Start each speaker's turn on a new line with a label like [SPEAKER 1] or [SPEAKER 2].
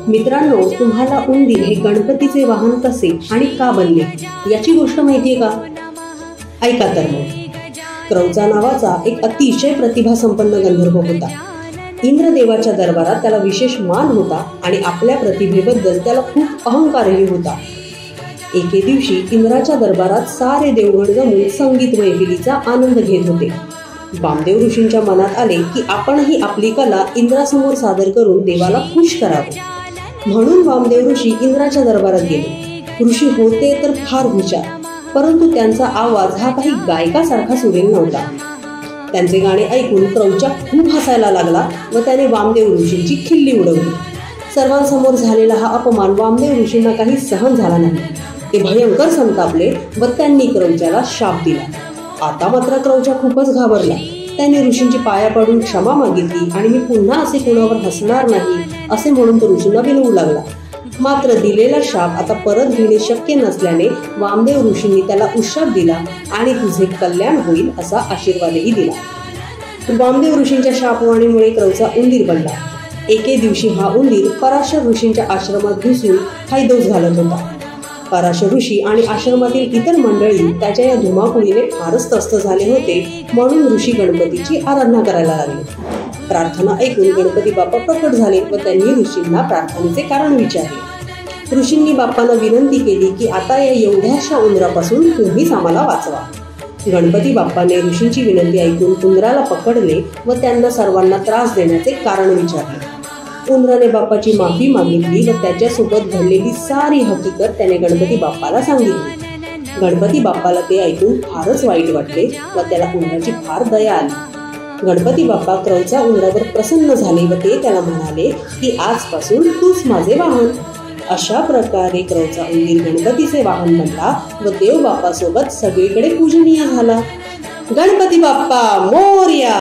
[SPEAKER 1] मित्रांनो, तुम्हाला उंदीर हे गणपतीचे वाहन कसे आणि का बनले याची गोष्ट माहितीये का? ऐका तर मग. क्रौचा नावाचा एक अतिशय प्रतिभासंपन्न गंधर्व होता. इंद्रदेवाच्या दरबारात त्याला विशेष मान होता आणि आपल्या प्रतिभेबद्दल त्याला खूप अहंकारही होता. एके दिवशी इंद्राच्या दरबारात सारे देवगण जमून संगीत मैफिलीचा आनंद घेत होते. वामदेव ऋषींच्या मनात आले की आपणही आपली कला इंद्रासमोर सादर करून देवाला खुश करावे. म्हणून वामदेव ऋषी इंद्राच्या दरबारात गेले. ऋषी होते तर फार हुशार, परंतु त्यांचा आवाज हा काही गायकासारखा सुरेल नव्हता. त्यांचे गाणे ऐकून क्रौचा खूप हसायला लागला व त्याने वामदेव ऋषींची खिल्ली उडवली. सर्वांसमोर झालेला हा अपमान वामदेव ऋषींना काही सहन झाला नाही. ते भयंकर संतापले व त्यांनी क्रौचाला शाप दिला. आता मात्र क्रौचा खूपच घाबरला. त्याने ऋषींची पाया पडून क्षमा मागितली आणि मी पुन्हा असे कोणावर हसणार नाही असे म्हणून तो ऋषींना विनवू लागला. मात्र दिलेला शाप आता परत घेणे शक्य नसल्याने वामदेव ऋषींनी त्याला उशाप दिला आणि तुझे कल्याण होईल असा आशीर्वादही दिला. वामदेव ऋषींच्या शापवाणीमुळे क्रौचा उंदीर बनला. एके दिवशी हा उंदीर पराशर ऋषींच्या आश्रमात घुसून हैदोस घालत होता. पराशर ऋषी आणि आश्रमातील इतर मंडळी त्याच्या या धुमाकुळीने फारच त्रस्त झाले होते. म्हणून ऋषी गणपतीची आराधना करायला लागले. प्रार्थना ऐकून गणपती बाप्पा प्रकट झाले व त्यांनी ऋषींना प्रार्थनेचे कारण विचारले. ऋषींनी बाप्पांना विनंती केली की आता या एवढ्याशा उंदरापासून तुम्हीच आम्हाला वाचवा. गणपती बाप्पाने ऋषींची विनंती ऐकून उंदराला पकडले व त्यांना सर्वांना त्रास देण्याचे कारण विचारले. उंदराने बाप्पाची माफी मागितली व त्याच्यासोबत घडलेली सारी हकीकत त्याने गणपती बाप्पाला सांगितली. गणपती बाप्पाला ते ऐकून फारच वाईट वाटले व त्याला उंदराची फार दया आली. गणपती बाप्पा क्रौचा उंदरावर प्रसन्न झाले व ते त्याला म्हणाले की आजपासून तूच माझे वाहन. अशा प्रकारे क्रौचा उंदीर गणपतीचे वाहन बनला व देव बाप्पासोबत सगळीकडे पूजनीय झाला. गणपती बाप्पा मोरया.